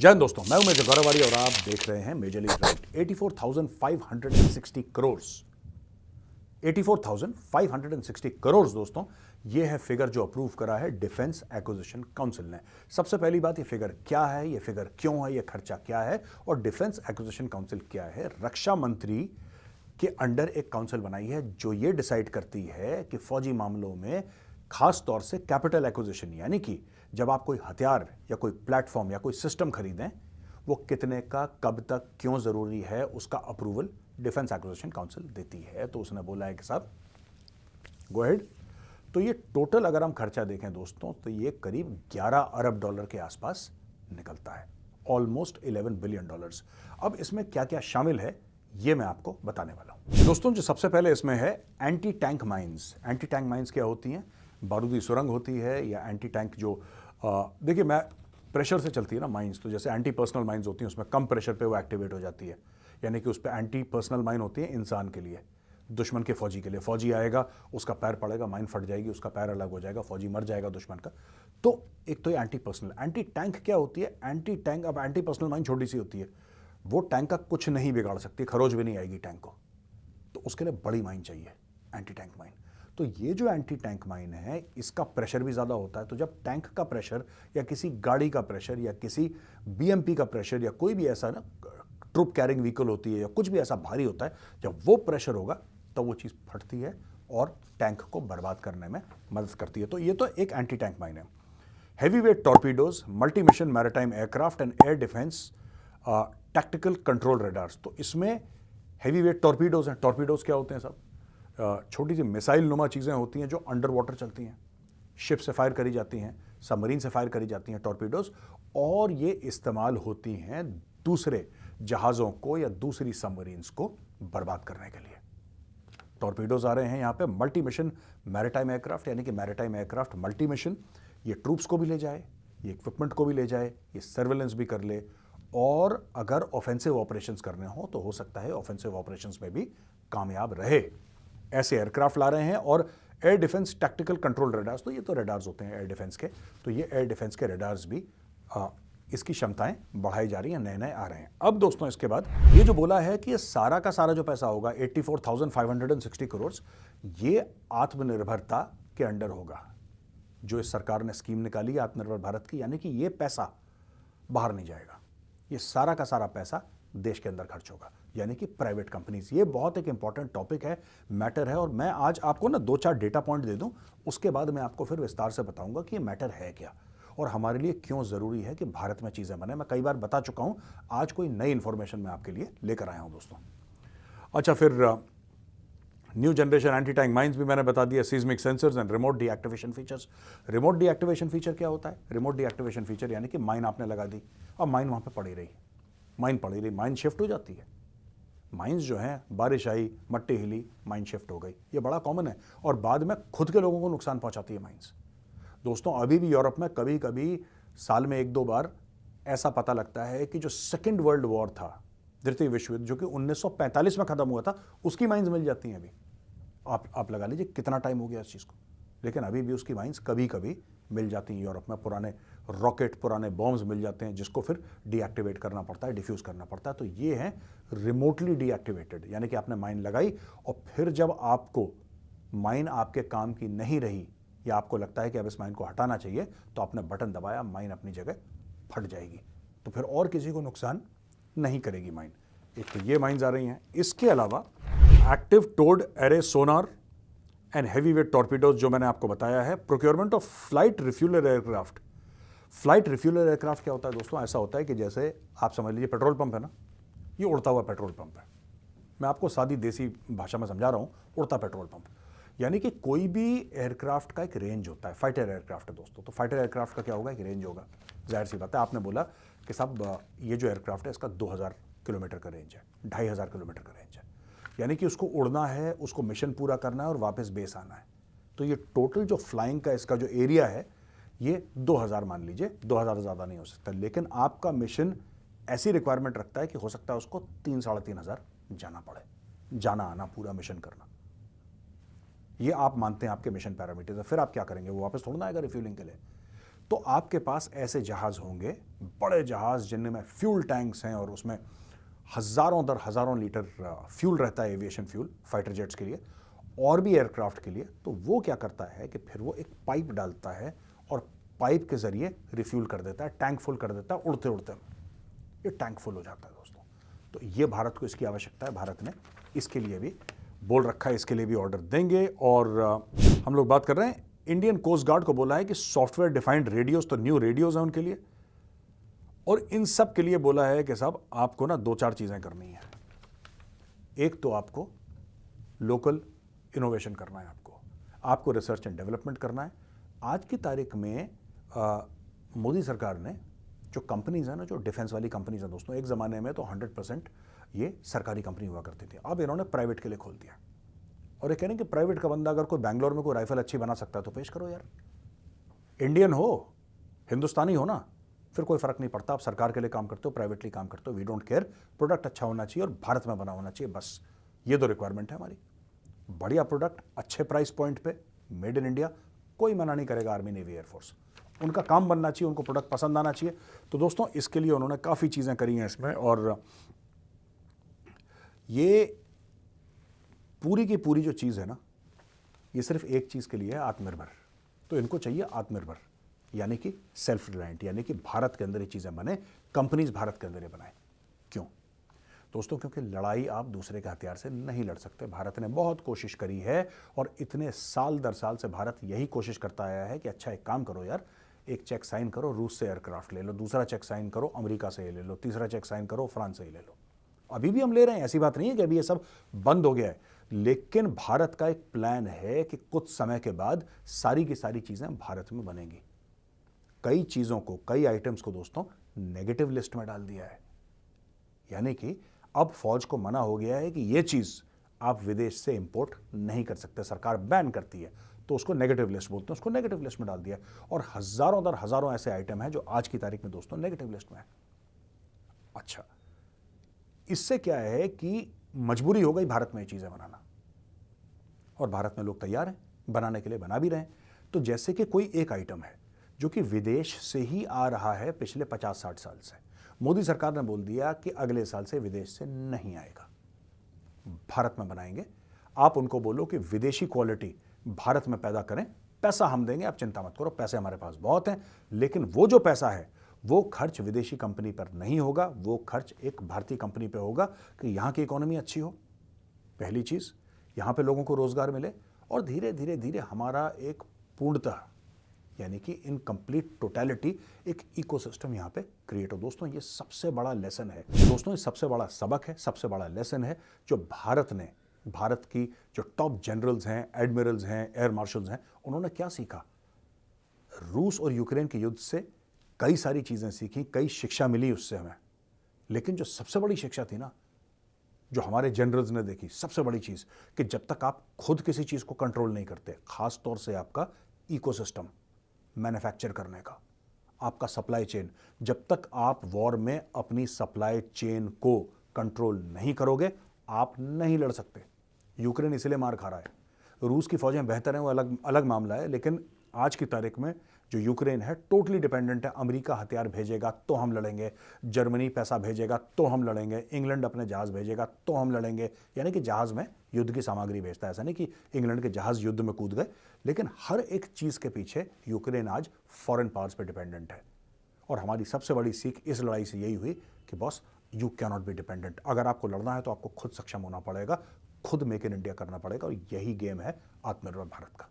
जय हिंद दोस्तों, मैं हूं मेजर गौरवारी और आप देख रहे हैं major league right. 84,560 crore, 84,560 crore दोस्तों, ये है फिगर जो अप्रूव करा है डिफेंस एक्विजिशन काउंसिल ने। सबसे पहली बात, ये फिगर क्या है, ये फिगर क्यों है, ये खर्चा क्या है और डिफेंस एक्विजिशन काउंसिल क्या है। रक्षा मंत्री के अंडर एक काउंसिल बनाई है जो ये डिसाइड करती है कि फौजी मामलों में खास तौर से कैपिटल एक्विजिशन, यानी कि जब आप कोई हथियार या कोई प्लेटफॉर्म या कोई सिस्टम खरीदें, वो कितने का, कब तक, क्यों जरूरी है, उसका अप्रूवल डिफेंस एक्विजिशन काउंसिल देती है। तो उसने बोला है कि साहब गो अहेड। तो ये टोटल अगर हम खर्चा देखें दोस्तों, तो ये करीब 11 अरब डॉलर के आसपास निकलता है, ऑलमोस्ट 11 बिलियन डॉलर्स। अब इसमें क्या क्या शामिल है ये मैं आपको बताने वाला हूं दोस्तों। जो सबसे पहले इसमें है anti tank mines. Anti tank mines क्या होती हैं? बारूदी सुरंग होती है या एंटी टैंक जो देखिए, मैं प्रेशर से चलती है ना माइंस, तो जैसे एंटी पर्सनल माइंस होती हैं, उसमें कम प्रेशर पे वो एक्टिवेट हो जाती है, यानी कि उस पर एंटी पर्सनल माइन होती है इंसान के लिए, दुश्मन के फौजी के लिए। फौजी आएगा, उसका पैर पड़ेगा, माइन फट जाएगी, उसका पैर अलग हो जाएगा, फौजी मर जाएगा दुश्मन का। तो एक तो ये एंटी पर्सनल। एंटी टैंक क्या होती है? एंटी टैंक, अब एंटी पर्सनल माइन छोटी सी होती है, वो टैंक का कुछ नहीं बिगाड़ सकती, खरोच भी नहीं आएगी टैंक को, तो उसके लिए बड़ी माइन चाहिए, एंटी टैंक माइन। तो ये जो एंटी टैंक माइन है, इसका प्रेशर भी ज़्यादा होता है। तो जब टैंक का प्रेशर या किसी गाड़ी का प्रेशर या किसी बीएमपी का प्रेशर या कोई भी ऐसा ना ट्रुप कैरिंग व्हीकल होती है या कुछ भी ऐसा भारी होता है, जब वो प्रेशर होगा तो वो चीज़ फटती है और टैंक को बर्बाद करने में मदद करती है। तो ये तो एक एंटी टैंक माइन है। Heavy weight torpedoes, multi mission maritime aircraft and air defence tactical control radars. तो इसमें हैवी वेट टॉर्पीडोज हैं। टॉर्पीडोज क्या होते हैं साहब? छोटी सी मिसाइल नुमा चीज़ें होती हैं जो अंडर वाटर चलती हैं, शिप से फायर करी जाती हैं, सबमरीन से फायर करी जाती हैं टॉर्पीडोज, और ये इस्तेमाल होती हैं दूसरे जहाज़ों को या दूसरी सबमरीन्स को बर्बाद करने के लिए। टॉर्पीडोज आ रहे हैं यहाँ पे। मल्टी मिशन मैरिटाइम एयरक्राफ्ट, यानी कि मैरिटाइम एयरक्राफ्ट मल्टी मिशन, ये ट्रूप्स को भी ले जाए, ये इक्विपमेंट को भी ले जाए, ये सर्वेलेंस भी कर ले, और अगर ऑफेंसिव ऑपरेशंस करने हो तो हो सकता है ऑफेंसिव ऑपरेशंस में भी कामयाब रहे। ऐसे एयरक्राफ्ट ला रहे हैं। और air defence tactical control radars, तो ये तो रडार्स होते हैं एयर डिफेंस के, तो ये एयर डिफेंस के रडार्स भी इसकी क्षमताएं बढ़ाई जा रही हैं, नए नए आ रहे हैं। अब दोस्तों इसके बाद ये जो बोला है कि ये सारा का सारा जो पैसा होगा 84,560 करोड़, ये आत्मनिर्भरता के अंडर होगा। जो इस सरकार ने स्कीम निकाली है आत्मनिर्भर भारत की, यानी कि ये पैसा बाहर नहीं जाएगा, ये सारा का सारा पैसा देश के अंदर खर्च होगा, यानी कि प्राइवेट कंपनीज। ये बहुत एक इंपॉर्टेंट टॉपिक है, मैटर है, और मैं आज आपको ना 2-4 डेटा पॉइंट दे दूं, उसके बाद मैं आपको फिर विस्तार से बताऊंगा कि ये मैटर है क्या और हमारे लिए क्यों जरूरी है कि भारत में चीजें बने। मैं कई बार बता चुका हूं, आज कोई नई इंफॉर्मेशन मैं आपके लिए लेकर आया हूं दोस्तों। अच्छा, फिर new generation anti tank mines भी मैंने बता दिया, seismic sensors and remote deactivation features. Remote deactivation feature क्या होता है? रिमोट डीएक्टिवेशन फीचर यानी कि माइन आपने लगा दी और माइन वहां पर पड़ी रही, माइन पड़ी रही, माइन शिफ्ट हो जाती है। माइंस जो हैं, बारिश आई, मट्टी हिली, माइन शिफ्ट हो गई, ये बड़ा कॉमन है, और बाद में खुद के लोगों को नुकसान पहुंचाती है माइंस। दोस्तों अभी भी यूरोप में कभी कभी साल में 1-2 बार ऐसा पता लगता है कि जो सेकेंड वर्ल्ड वॉर था, द्वितीय विश्व युद्ध, जो कि 1945 में खत्म हुआ था, उसकी माइंस मिल जाती हैं अभी। आप लगा लीजिए कितना टाइम हो गया इस चीज़ को, लेकिन अभी भी उसकी माइंस कभी कभी मिल जाती हैं यूरोप में। पुराने रॉकेट, पुराने बॉम्ब्स मिल जाते हैं जिसको फिर डीएक्टिवेट करना पड़ता है, डिफ्यूज़ करना पड़ता है। तो ये है रिमोटली डीएक्टिवेटेड, यानी कि आपने माइन लगाई और फिर जब आपको माइन आपके काम की नहीं रही या आपको लगता है कि अब इस माइन को हटाना चाहिए, तो आपने बटन दबाया, माइन अपनी जगह फट जाएगी, तो फिर और किसी को नुकसान नहीं करेगी माइन। एक तो ये माइन्स आ रही हैं। इसके अलावा active towed array sonar and heavy weight torpedoes जो मैंने आपको बताया है। Procurement of flight refueller aircraft. Flight refueller aircraft क्या होता है दोस्तों? ऐसा होता है कि जैसे आप समझ लीजिए पेट्रोल पंप है ना, ये उड़ता हुआ पेट्रोल पंप है। मैं आपको सादी देसी भाषा में समझा रहा हूँ, उड़ता पेट्रोल पंप। यानी कि कोई भी एयरक्राफ्ट का एक रेंज होता है। फाइटर एयरक्राफ्ट है दोस्तों, तो फाइटर एयरक्राफ्ट का क्या होगा? एक रेंज होगा। जाहिर सी बात है, आपने बोला कि साहब ये जो एयरक्राफ्ट है इसका 2000 किलोमीटर का रेंज है, 2500 किलोमीटर का रेंज है, यानी कि उसको उड़ना है, उसको मिशन पूरा करना है और वापस बेस आना है। तो ये टोटल जो फ्लाइंग का इसका जो एरिया है, ये 2000 मान लीजिए, 2000 ज़्यादा नहीं हो सकता, लेकिन आपका मिशन ऐसी रिक्वायरमेंट रखता है कि हो सकता है उसको 3-3,500 जाना पड़े, जाना आना पूरा मिशन करना। ये आप मानते हैं आपके मिशन पैरामीटर्स है, फिर आप क्या करेंगे? वो वापस थोड़ा ना आएगा रिफ्यूलिंग के लिए। तो आपके पास ऐसे जहाज होंगे, बड़े जहाज जिनमें फ्यूल टैंक्स हैं और उसमें हजारों दर हजारों लीटर फ्यूल रहता है, एविएशन फ्यूल फाइटर जेट्स के लिए और भी एयरक्राफ्ट के लिए। तो वो क्या करता है कि फिर वो एक पाइप डालता है और पाइप के जरिए रिफ्यूल कर देता है, टैंक फुल कर देता है, उड़ते उड़ते ये टैंक फुल हो जाता है दोस्तों। तो ये भारत को इसकी आवश्यकता है, भारत ने इसके लिए भी बोल रखा है, इसके लिए भी ऑर्डर देंगे। और हम लोग बात कर रहे हैं, इंडियन कोस्ट गार्ड को बोला है कि सॉफ्टवेयर डिफाइंड रेडियोज, तो न्यू रेडियोज हैं उनके लिए, और इन सब के लिए बोला है कि साहब आपको ना 2-4 चीजें करनी है। एक तो आपको लोकल इनोवेशन करना है, आपको रिसर्च एंड डेवलपमेंट करना है। आज की तारीख में मोदी सरकार ने जो कंपनीज है ना, जो डिफेंस वाली कंपनीज हैं दोस्तों, एक ज़माने में तो 100% ये सरकारी कंपनी हुआ करती थी, अब इन्होंने प्राइवेट के लिए खोल दिया। और ये कह रहे हैं कि प्राइवेट का बंदा अगर कोई बैंगलोर में कोई राइफल अच्छी बना सकता है तो पेश करो यार, इंडियन हो, हिंदुस्तानी हो ना, फिर कोई फर्क नहीं पड़ता आप सरकार के लिए काम करते हो, प्राइवेटली काम करते हो, वी डोंट केयर, प्रोडक्ट अच्छा होना चाहिए और भारत में बना होना चाहिए, बस ये दो रिक्वायरमेंट है हमारी। बढ़िया प्रोडक्ट, अच्छे प्राइस पॉइंट पे, मेड इन इंडिया, कोई मना नहीं करेगा आर्मी, नेवी, एयरफोर्स, उनका काम बनना चाहिए, उनको प्रोडक्ट पसंद आना चाहिए। तो दोस्तों इसके लिए उन्होंने काफ़ी चीज़ें करी हैं इसमें, और ये पूरी की पूरी जो चीज़ है ना, ये सिर्फ एक चीज़ के लिए है, आत्मनिर्भर। तो इनको चाहिए आत्मनिर्भर, यानी कि सेल्फ रिलायंट, यानी कि भारत के अंदर ये चीज़ें बने, कंपनीज भारत के अंदर ये बनाए। क्यों दोस्तों? क्योंकि लड़ाई आप दूसरे के हथियार से नहीं लड़ सकते। भारत ने बहुत कोशिश करी है और इतने साल दर साल से भारत यही कोशिश करता आया है कि अच्छा एक काम करो यार, एक चेक साइन करो, रूस से एयरक्राफ्ट ले लो, दूसरा चेक साइन करो, अमेरिका से ये ले लो, तीसरा चेक साइन करो, फ्रांस से ही ले लो। अभी भी हम ले रहे हैं, ऐसी बात नहीं है कि अभी ये सब बंद हो गया है, लेकिन भारत का एक प्लान है कि कुछ समय के बाद सारी की सारी चीज़ें भारत में बनेंगी। कई चीज़ों को, कई आइटम्स को दोस्तों नेगेटिव लिस्ट में डाल दिया है, यानी कि अब फौज को मना हो गया है कि यह चीज़ आप विदेश से इंपोर्ट नहीं कर सकते, सरकार बैन करती है, तो उसको नेगेटिव लिस्ट बोलते हैं, उसको नेगेटिव लिस्ट में डाल दिया। और हजारों दर हजारों ऐसे आइटम हैं जो आज की तारीख में दोस्तों नेगेटिव लिस्ट में है। अच्छा, इससे क्या है कि मजबूरी हो गई भारत में ये चीज़ें बनाना, और भारत में लोग तैयार हैं बनाने के लिए, बना भी रहे हैं। तो जैसे कि कोई एक आइटम है जो कि विदेश से ही आ रहा है पिछले 50-60 साल से, मोदी सरकार ने बोल दिया कि अगले साल से विदेश से नहीं आएगा, भारत में बनाएंगे। आप उनको बोलो कि विदेशी क्वालिटी भारत में पैदा करें, पैसा हम देंगे, आप चिंता मत करो, पैसे हमारे पास बहुत हैं, लेकिन वो जो पैसा है वो खर्च विदेशी कंपनी पर नहीं होगा, वो खर्च एक भारतीय कंपनी पे होगा कि यहां की इकोनॉमी अच्छी हो, पहली चीज, यहां पे लोगों को रोजगार मिले, और धीरे धीरे धीरे हमारा एक पूर्णतः, यानी कि इन कंप्लीट टोटलिटी, एक इकोसिस्टम यहां पे क्रिएट हो। दोस्तों ये सबसे बड़ा लेसन है, दोस्तों ये सबसे बड़ा सबक है, सबसे बड़ा लेसन है जो भारत ने, भारत की जो टॉप जनरल्स हैं, एडमिरल्स हैं, एयर मार्शल्स हैं, उन्होंने क्या सीखा? रूस और यूक्रेन के युद्ध से कई सारी चीजें सीखी, कई शिक्षा मिली उससे हमें, लेकिन जो सबसे बड़ी शिक्षा थी ना, जो हमारे जनरल्स ने देखी, सबसे बड़ी चीज, कि जब तक आप खुद किसी चीज को कंट्रोल नहीं करते, खास तौर से आपका इकोसिस्टम मैन्युफैक्चर करने का, आपका सप्लाई चेन, जब तक आप वॉर में अपनी सप्लाई चेन को कंट्रोल नहीं करोगे, आप नहीं लड़ सकते। यूक्रेन इसलिए मार खा रहा है, रूस की फौजें बेहतर हैं, वो अलग अलग मामला है, लेकिन आज की तारीख में जो यूक्रेन है टोटली डिपेंडेंट है। अमेरिका हथियार भेजेगा तो हम लड़ेंगे, जर्मनी पैसा भेजेगा तो हम लड़ेंगे, इंग्लैंड अपने जहाज भेजेगा तो हम लड़ेंगे, यानी कि जहाज में युद्ध की सामग्री भेजता है। ऐसा नहीं कि इंग्लैंड के जहाज युद्ध में कूद गए, लेकिन हर एक चीज के पीछे यूक्रेन आज फॉरेन पावर्स पे डिपेंडेंट है। और हमारी सबसे बड़ी सीख इस लड़ाई से यही हुई कि boss, you can not be dependent. अगर आपको लड़ना है तो आपको खुद सक्षम होना पड़ेगा, खुद मेक इन इंडिया करना पड़ेगा, और यही गेम है आत्मनिर्भर भारत का।